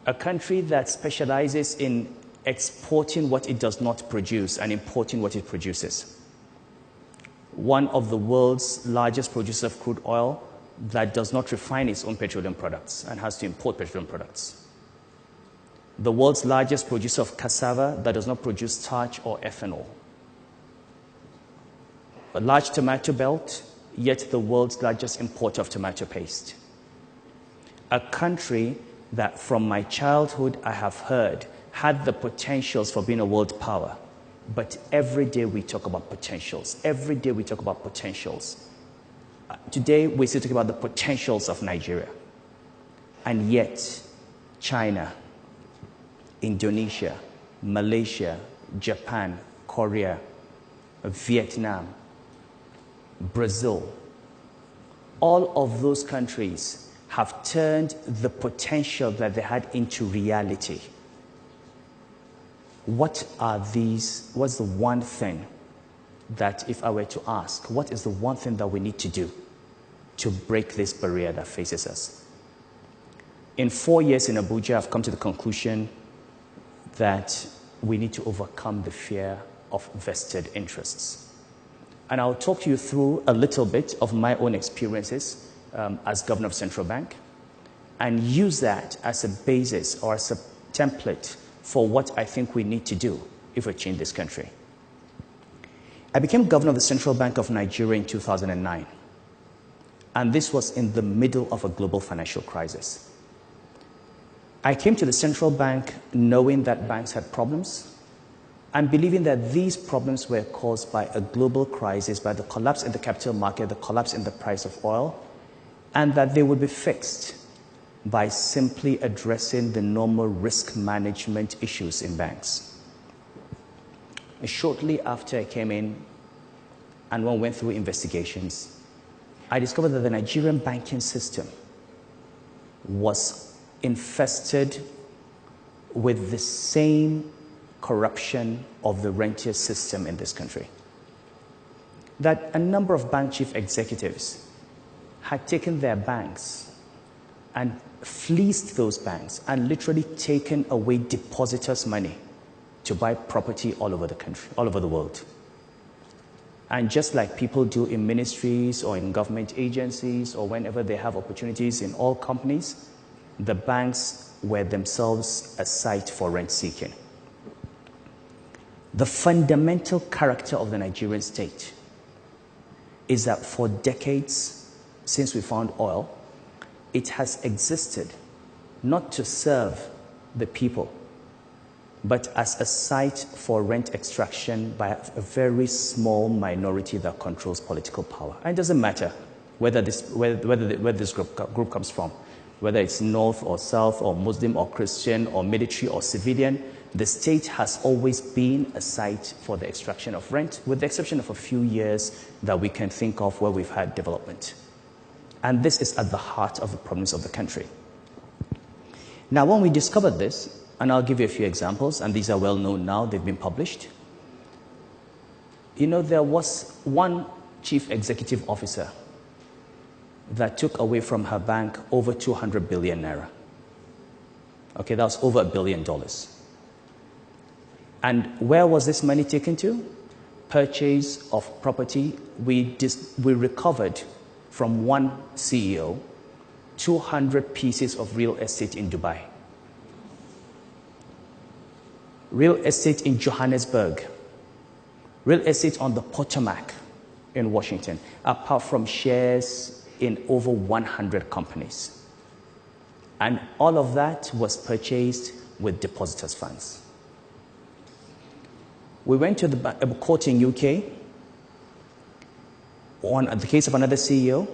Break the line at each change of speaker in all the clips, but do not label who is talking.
a country that specializes in exporting what it does not produce and importing what it produces. One of the world's largest producers of crude oil that does not refine its own petroleum products and has to import petroleum products. The world's largest producer of cassava that does not produce starch or ethanol. A large tomato belt, yet the world's largest importer of tomato paste. A country that from my childhood I have heard had the potentials for being a world power. But every day we talk about potentials. Every day we talk about potentials. Today we still talk about the potentials of Nigeria. And yet China, Indonesia, Malaysia, Japan, Korea, Vietnam, Brazil, all of those countries have turned the potential that they had into reality. What's the one thing that, if I were to ask, what is the one thing that we need to do to break this barrier that faces us? In 4 years in Abuja, I've come to the conclusion that we need to overcome the fear of vested interests. And I'll talk you through a little bit of my own experiences as governor of Central Bank and use that as a basis or as a template for what I think we need to do if we change this country. I became governor of the Central Bank of Nigeria in 2009. And this was in the middle of a global financial crisis. I came to the central bank knowing that banks had problems and believing that these problems were caused by a global crisis, by the collapse in the capital market, the collapse in the price of oil, and that they would be fixed by simply addressing the normal risk management issues in banks. And shortly after I came in and one went through investigations, I discovered that the Nigerian banking system was infested with the same corruption of the rentier system in this country. That a number of bank chief executives had taken their banks and fleeced those banks and literally taken away depositors' money to buy property all over the country, all over the world. And just like people do in ministries or in government agencies or whenever they have opportunities in all companies, the banks were themselves a site for rent seeking. The fundamental character of the Nigerian state is that for decades, since we found oil, it has existed not to serve the people, but as a site for rent extraction by a very small minority that controls political power. And it doesn't matter where this group comes from, whether it's North or South or Muslim or Christian or military or civilian. The state has always been a site for the extraction of rent, with the exception of a few years that we can think of where we've had development. And this is at the heart of the problems of the country. Now, when we discovered this, and I'll give you a few examples, and these are well known now, they've been published. You know, there was one chief executive officer that took away from her bank over 200 billion naira. Okay, that was over $1 billion. And where was this money taken to? Purchase of property. We recovered from one CEO 200 pieces of real estate in Dubai. Real estate in Johannesburg. Real estate on the Potomac in Washington, apart from shares in over 100 companies. And all of that was purchased with depositors' funds. We went to the court in UK on the case of another CEO.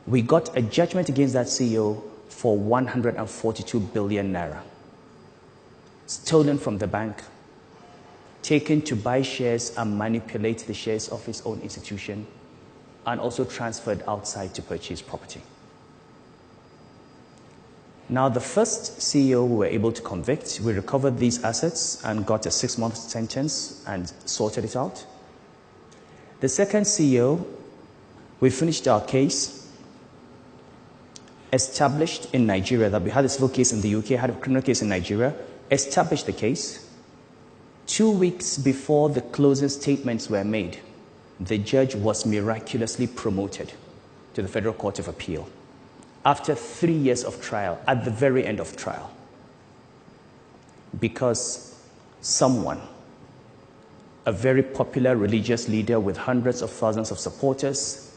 We got a judgment against that CEO for 142 billion naira. Stolen from the bank, taken to buy shares and manipulate the shares of his own institution, and also transferred outside to purchase property. Now, the first CEO we were able to convict, we recovered these assets and got a 6-month sentence and sorted it out. The second CEO, we finished our case. established in Nigeria that we had a civil case in the UK, had a criminal case in Nigeria, established the case. 2 weeks before the closing statements were made, the judge was miraculously promoted to the Federal Court of Appeal after 3 years of trial, at the very end of trial, because someone, a very popular religious leader with hundreds of thousands of supporters,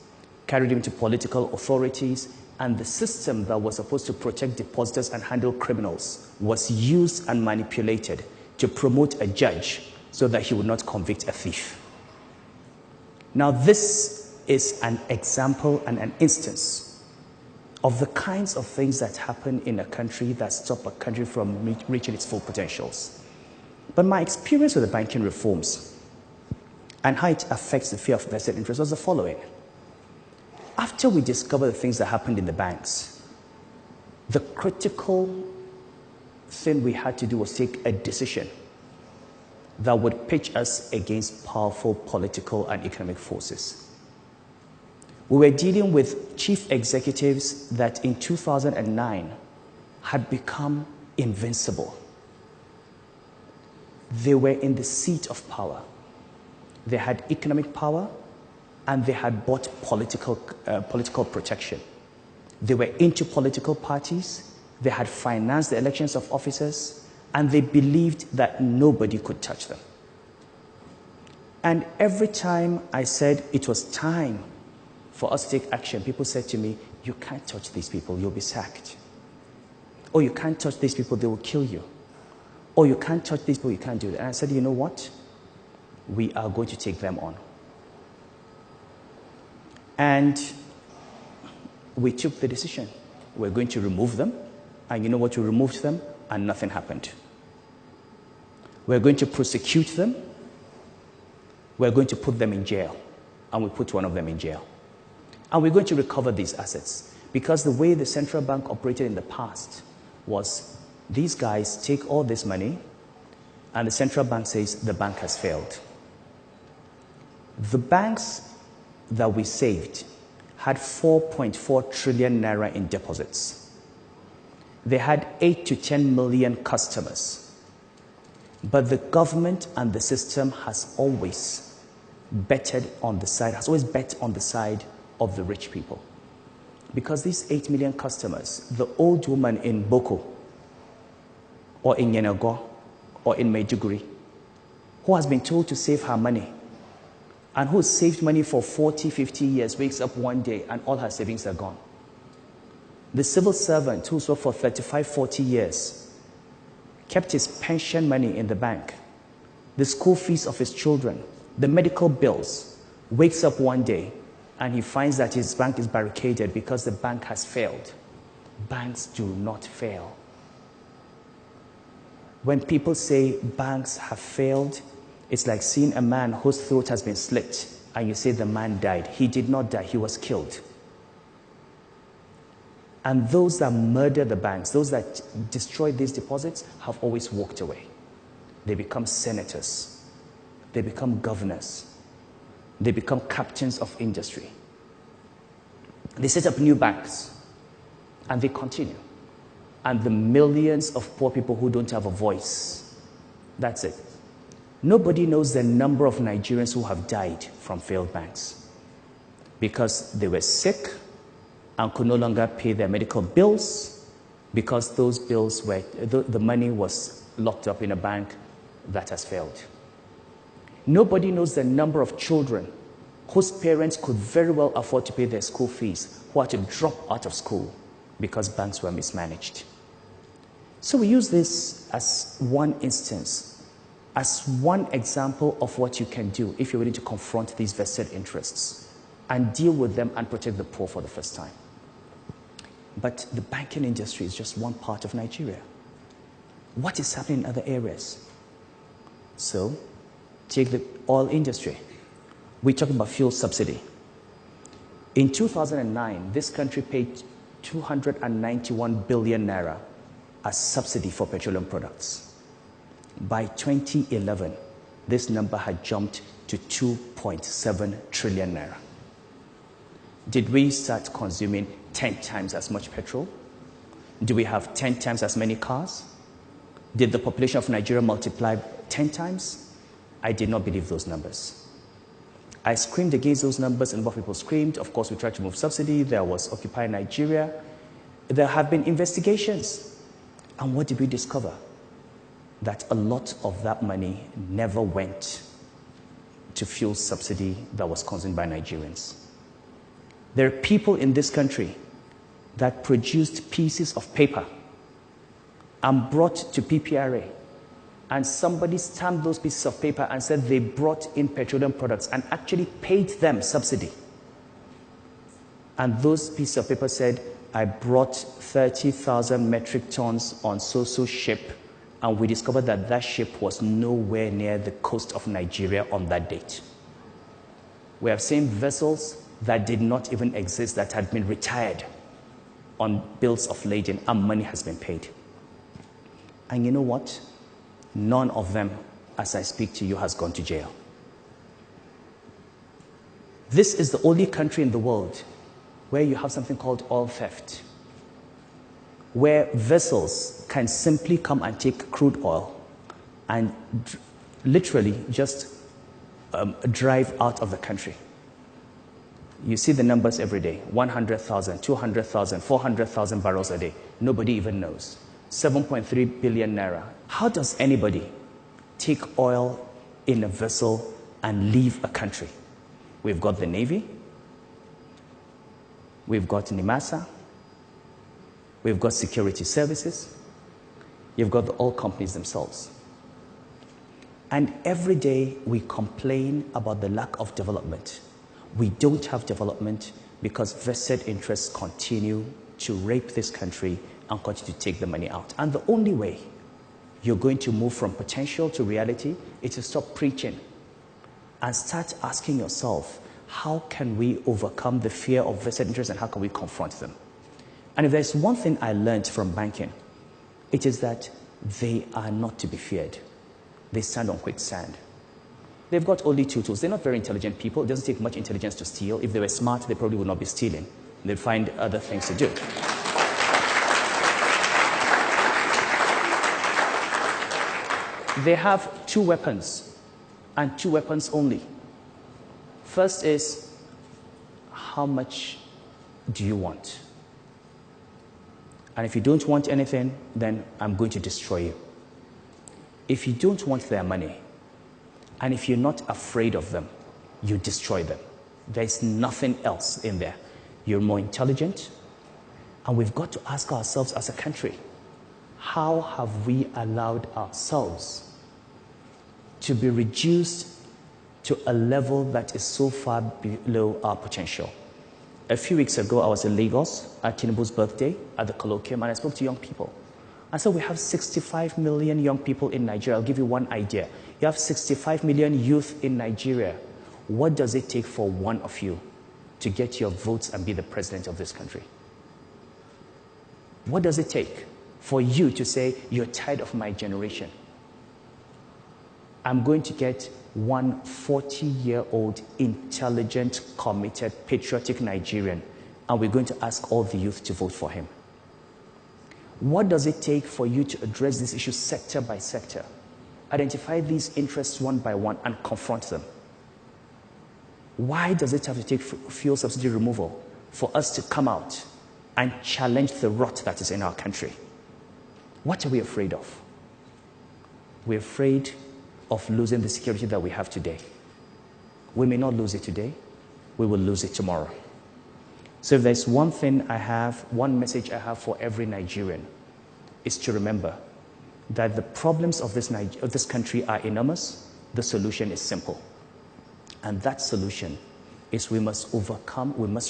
carried him to political authorities, and the system that was supposed to protect depositors and handle criminals was used and manipulated to promote a judge so that he would not convict a thief. Now, this is an example and an instance of the kinds of things that happen in a country that stop a country from reaching its full potentials. But my experience with the banking reforms and how it affects the fear of vested interest was the following. After we discovered the things that happened in the banks, the critical thing we had to do was take a decision that would pitch us against powerful political and economic forces. We were dealing with chief executives that in 2009 had become invincible. They were in the seat of power. They had economic power, and they had bought political protection. They were into political parties. They had financed the elections of officers, and they believed that nobody could touch them. And every time I said it was time for us to take action, people said to me, "You can't touch these people, you'll be sacked." Or, "You can't touch these people, they will kill you." Or, "You can't touch these people, you can't do that." And I said, "You know what? We are going to take them on." And we took the decision. We're going to remove them. And you know what? We removed them and nothing happened. We're going to prosecute them. We're going to put them in jail. And we put one of them in jail. And we're going to recover these assets. Because the way the central bank operated in the past was these guys take all this money and the central bank says the bank has failed. The banks that we saved had 4.4 trillion naira in deposits. They had 8 to 10 million customers. But the government and the system has always bet on the side of the rich people. Because these 8 million customers, the old woman in Boko, or in Yenagoa, or in Maiduguri, who has been told to save her money, and who saved money for 40, 50 years, wakes up one day and all her savings are gone. The civil servant who's worked for 35, 40 years, kept his pension money in the bank, the school fees of his children, the medical bills, wakes up one day and he finds that his bank is barricaded because the bank has failed. Banks do not fail. When people say banks have failed, it's like seeing a man whose throat has been slit and you say the man died. He did not die, he was killed. And those that murder the banks, those that destroy these deposits, have always walked away. They become senators. They become governors. They become captains of industry. They set up new banks. And they continue. And the millions of poor people who don't have a voice, that's it. Nobody knows the number of Nigerians who have died from failed banks because they were sick and could no longer pay their medical bills because those bills were, the money was locked up in a bank that has failed. Nobody knows the number of children whose parents could very well afford to pay their school fees who had to drop out of school because banks were mismanaged. So we use this as one instance, as one example of what you can do if you're willing to confront these vested interests and deal with them and protect the poor for the first time. But the banking industry is just one part of Nigeria. What is happening in other areas? So, take the oil industry. We talk about fuel subsidy. In 2009, this country paid 291 billion naira as subsidy for petroleum products. By 2011, this number had jumped to 2.7 trillion naira. Did we start consuming 10 times as much petrol? Do we have 10 times as many cars? Did the population of Nigeria multiply 10 times? I did not believe those numbers. I screamed against those numbers, and what people screamed. Of course, we tried to remove subsidy. There was Occupy Nigeria. There have been investigations. And what did we discover? That a lot of that money never went to fuel subsidy that was consumed by Nigerians. There are people in this country that produced pieces of paper and brought to PPRA, and somebody stamped those pieces of paper and said they brought in petroleum products and actually paid them subsidy. And those pieces of paper said, I brought 30,000 metric tons on so-so ship, and we discovered that that ship was nowhere near the coast of Nigeria on that date. We have seen vessels that did not even exist, that had been retired on bills of lading, and money has been paid. And you know what? None of them, as I speak to you, has gone to jail. This is the only country in the world where you have something called oil theft, where vessels can simply come and take crude oil and literally just drive out of the country. You see the numbers every day: 100,000, 200,000, 400,000 barrels a day. Nobody even knows. 7.3 billion naira. How does anybody take oil in a vessel and leave a country? We've got the Navy, we've got NIMASA, we've got security services, you've got the oil companies themselves. And every day we complain about the lack of development. We don't have development because vested interests continue to rape this country and continue to take the money out. And the only way you're going to move from potential to reality is to stop preaching and start asking yourself, how can we overcome the fear of vested interests and how can we confront them? And if there's one thing I learned from banking, it is that they are not to be feared. They stand on quicksand. They've got only two tools. They're not very intelligent people. It doesn't take much intelligence to steal. If they were smart, they probably would not be stealing. They'd find other things to do. They have two weapons, and two weapons only. First is, how much do you want? And if you don't want anything, then I'm going to destroy you. If you don't want their money, and if you're not afraid of them, you destroy them. There's nothing else in there. You're more intelligent, and we've got to ask ourselves as a country, how have we allowed ourselves to be reduced to a level that is so far below our potential? A few weeks ago, I was in Lagos at Tinubu's birthday at the colloquium, and I spoke to young people. I said, we have 65 million young people in Nigeria. I'll give you one idea. You have 65 million youth in Nigeria. What does it take for one of you to get your votes and be the president of this country? What does it take for you to say, you're tired of my generation? I'm going to get one 40-year-old, intelligent, committed, patriotic Nigerian, and we're going to ask all the youth to vote for him. What does it take for you to address these issues sector by sector, identify these interests one by one, and confront them? Why does it have to take fuel subsidy removal for us to come out and challenge the rot that is in our country? What are we afraid of? We're afraid of losing the security that we have today. We may not lose it today, we will lose it tomorrow. So if there's one thing I have, one message I have for every Nigerian, is to remember that the problems of this country are enormous. The solution is simple. And that solution is we must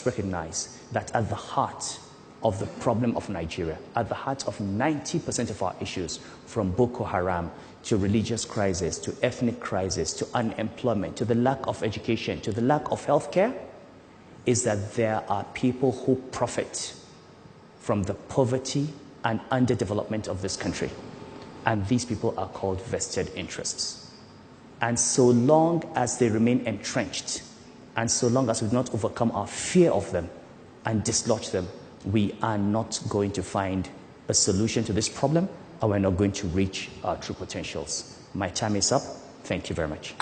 recognize that at the heart of the problem of Nigeria, at the heart of 90% of our issues, from Boko Haram to religious crisis, to ethnic crisis, to unemployment, to the lack of education, to the lack of healthcare, is that there are people who profit from the poverty and underdevelopment of this country. And these people are called vested interests. And so long as they remain entrenched, and so long as we do not overcome our fear of them and dislodge them, we are not going to find a solution to this problem, and we're not going to reach our true potentials. My time is up. Thank you very much.